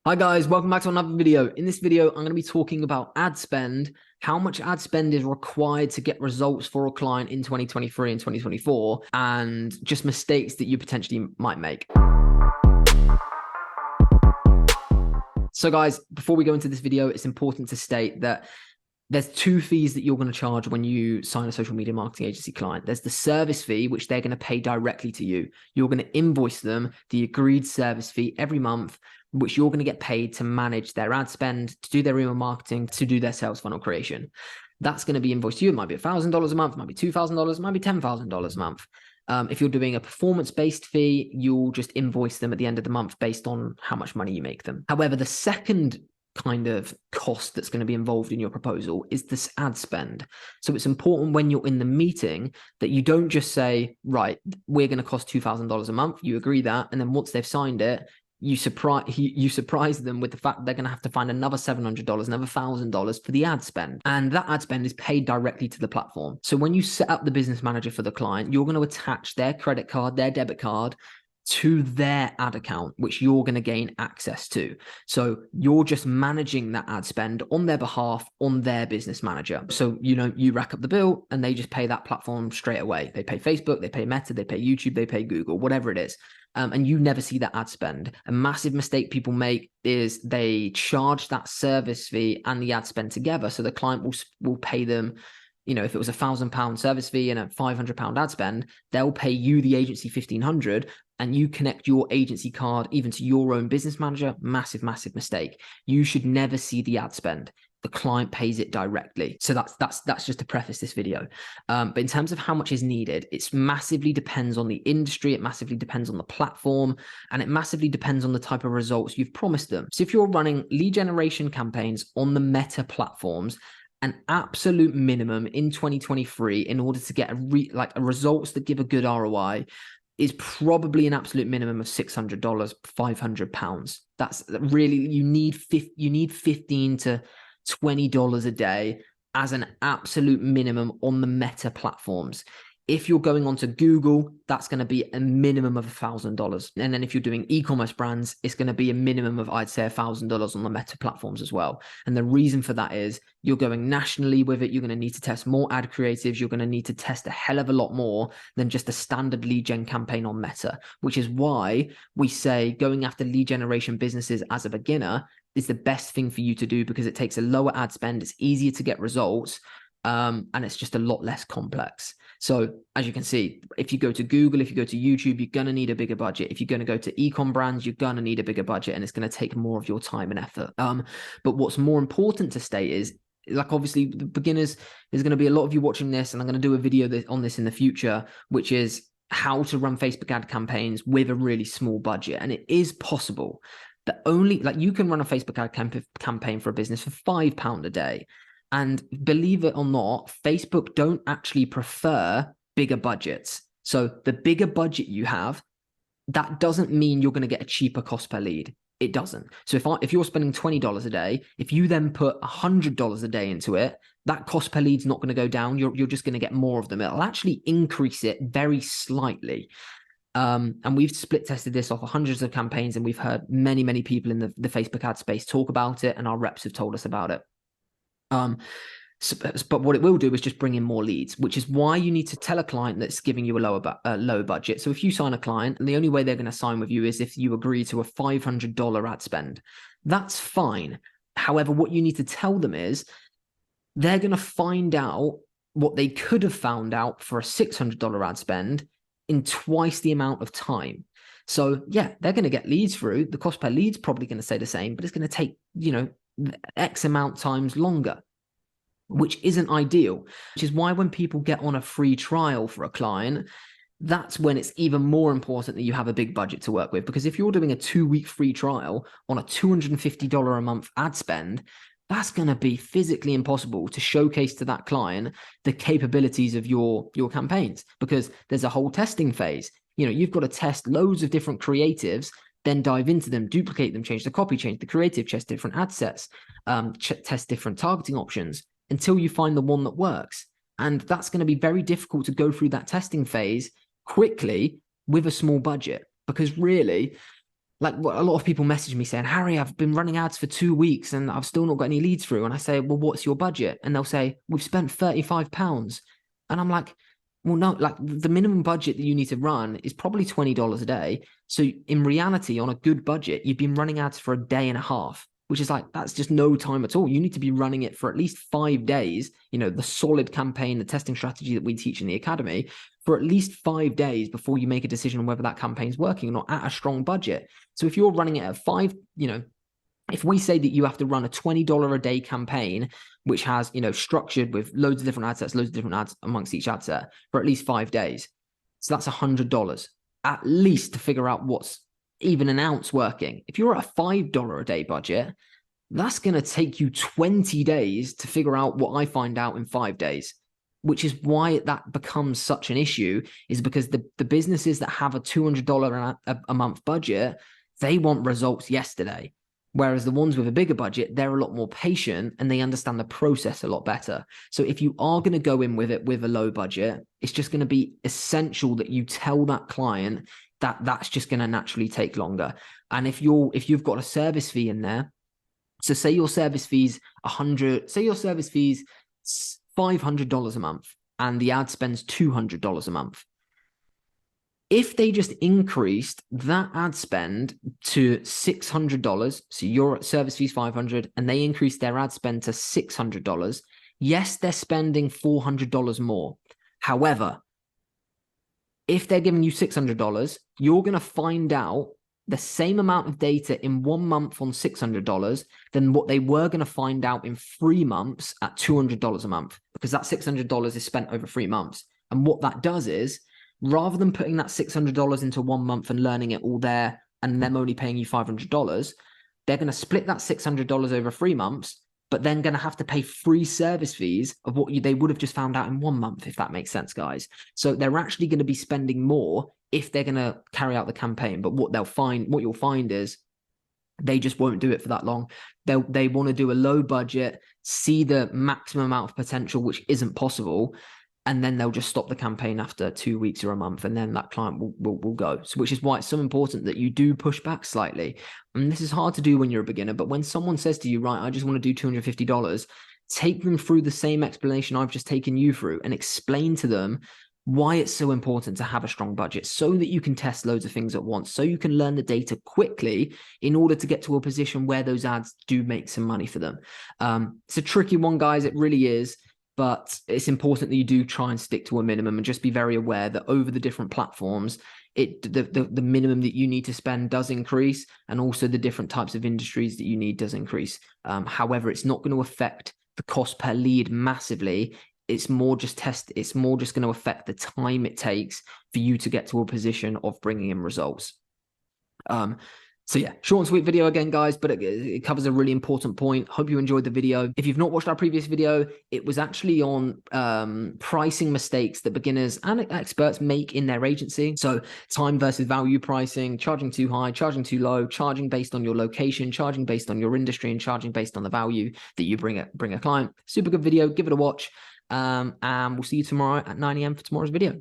Hi guys, welcome back to another video. In this video, I'm going to be talking about ad spend, how much ad spend is required to get results for a client in 2023 and 2024, and just mistakes that you potentially might make. So guys, before we go into this video, it's important to state that there's two fees that you're going to charge when you sign a social media marketing agency client. There's the service fee, which they're going to pay directly to you. You're going to invoice them the agreed service fee every month, which you're going to get paid to manage their ad spend, to do their email marketing, to do their sales funnel creation. That's going to be invoiced to you. It might be $1,000 a month, it might be $2,000, it might be $10,000 a month. If you're doing a performance-based fee, you'll just invoice them at the end of the month based on how much money you make them. However, the second kind of cost that's going to be involved in your proposal is this ad spend. So it's important when you're in the meeting that you don't just say, right, we're going to cost $2,000 a month. You agree that. And then once they've signed it, you surprise them with the fact that they're going to have to find another $700, another $1,000 for the ad spend. And that ad spend is paid directly to the platform. So when you set up the business manager for the client, you're going to attach their credit card, their debit card to their ad account, which you're going to gain access to. So you're just managing that ad spend on their behalf, on their business manager. So, you rack up the bill and they just pay that platform straight away. They pay Facebook, they pay Meta, they pay YouTube, they pay Google, whatever it is. And you never see that ad spend. A massive mistake people make is they charge that service fee and the ad spend together. So the client will pay them, if it was £1,000 service fee and a £500 ad spend, they'll pay you, the agency, $1,500, and you connect your agency card even to your own business manager. Massive, massive mistake. You should never see the ad spend. The client pays it directly. So that's just to preface this video. But in terms of how much is needed, it massively depends on the industry. It massively depends on the platform, and it massively depends on the type of results you've promised them. So if you're running lead generation campaigns on the Meta platforms, an absolute minimum in 2023 in order to get a results that give a good ROI is probably an absolute minimum of $600, £500. That's really, you need $15 to $20 a day as an absolute minimum on the Meta platforms. If you're going on to Google, that's going to be a minimum of $1,000. And then if you're doing e-commerce brands, it's going to be a minimum of, I'd say, $1,000 on the Meta platforms as well. And the reason for that is you're going nationally with it. You're going to need to test more ad creatives. You're going to need to test a hell of a lot more than just a standard lead gen campaign on Meta, which is why we say going after lead generation businesses as a beginner is the best thing for you to do, because it takes a lower ad spend. It's easier to get results. And it's just a lot less complex. So as you can see, if you go to Google, if you go to YouTube, you're going to need a bigger budget. If you're going to go to e-com brands, you're going to need a bigger budget, and it's going to take more of your time and effort. But what's more important to state is, like, obviously the beginners, there's going to be a lot of you watching this, and I'm going to do a video on this in the future, which is how to run Facebook ad campaigns with a really small budget. And it is possible. You can run a Facebook ad campaign for a business for £5 a day. And believe it or not, Facebook don't actually prefer bigger budgets. So the bigger budget you have, that doesn't mean you're going to get a cheaper cost per lead. It doesn't. So if you're spending $20 a day, if you then put $100 a day into it, that cost per lead's not going to go down. You're just going to get more of them. It'll actually increase it very slightly. And we've split tested this off of hundreds of campaigns, and we've heard many, many people in the Facebook ad space talk about it, and our reps have told us about it. But what it will do is just bring in more leads, which is why you need to tell a client that's giving you a low budget. So if you sign a client, and the only way they're going to sign with you is if you agree to a $500 ad spend, that's fine. However, what you need to tell them is they're going to find out what they could have found out for a $600 ad spend in twice the amount of time. So yeah, they're going to get leads through. The cost per lead's probably going to stay the same, but it's going to take, X amount times longer, which isn't ideal, which is why when people get on a free trial for a client, that's when it's even more important that you have a big budget to work with. Because if you're doing a 2-week free trial on a $250 a month ad spend, that's going to be physically impossible to showcase to that client the capabilities of your campaigns, because there's a whole testing phase. You've got to test loads of different creatives, then dive into them, duplicate them, change the copy, change the creative, test different ad sets, test different targeting options until you find the one that works. And that's going to be very difficult to go through that testing phase quickly with a small budget, because really like what a lot of people message me saying, Harry, I've been running ads for 2 weeks and I've still not got any leads through. And I say, well, what's your budget? And they'll say, we've spent £35. And I'm like, well, no, like the minimum budget that you need to run is probably $20 a day. So in reality, on a good budget, you've been running ads for a day and a half, which is like, that's just no time at all. You need to be running it for at least 5 days, the solid campaign, the testing strategy that we teach in the academy, for at least 5 days before you make a decision on whether that campaign's working or not at a strong budget. So if you're running it at if we say that you have to run a $20 a day campaign, which has, structured with loads of different ad sets, loads of different ads amongst each ad set for at least 5 days. So that's $100 at least to figure out what's even an ounce working. If you're at a $5 a day budget, that's going to take you 20 days to figure out what I find out in 5 days, which is why that becomes such an issue, is because the businesses that have a $200 a month budget, they want results yesterday. Whereas the ones with a bigger budget, they're a lot more patient and they understand the process a lot better. So if you are going to go in with it with a low budget, it's just going to be essential that you tell that client that that's just going to naturally take longer. And if you've got a service fee in there, so say your service fees $500 a month and the ad spends $200 a month. If they just increased that ad spend to $600, so your service fees $500 and they increased their ad spend to $600, yes, they're spending $400 more. However, if they're giving you $600, you're going to find out the same amount of data in 1 month on $600 than what they were going to find out in 3 months at $200 a month, because that $600 is spent over 3 months. And what that does is, rather than putting that $600 into 1 month and learning it all there and them only paying you $500, they're going to split that $600 over 3 months, but then going to have to pay free service fees of what they would have just found out in 1 month, if that makes sense, guys. So they're actually going to be spending more if they're going to carry out the campaign. But what you'll find is they just won't do it for that long. They want to do a low budget, see the maximum amount of potential, which isn't possible, and then they'll just stop the campaign after 2 weeks or a month, and then that client will go. So, which is why it's so important that you do push back slightly. And this is hard to do when you're a beginner, but when someone says to you, right, I just want to do $250, take them through the same explanation I've just taken you through and explain to them why it's so important to have a strong budget, so that you can test loads of things at once, so you can learn the data quickly in order to get to a position where those ads do make some money for them. It's a tricky one, guys. It really is. But it's important that you do try and stick to a minimum, and just be very aware that over the different platforms, the minimum that you need to spend does increase, and also the different types of industries that you need does increase. However, it's not going to affect the cost per lead massively. It's more just going to affect the time it takes for you to get to a position of bringing in results. So yeah, short and sweet video again, guys, but it covers a really important point. Hope you enjoyed the video. If you've not watched our previous video, it was actually on pricing mistakes that beginners and experts make in their agency. So time versus value pricing, charging too high, charging too low, charging based on your location, charging based on your industry, and charging based on the value that you bring a client. Super good video. Give it a watch. And we'll see you tomorrow at 9 AM for tomorrow's video.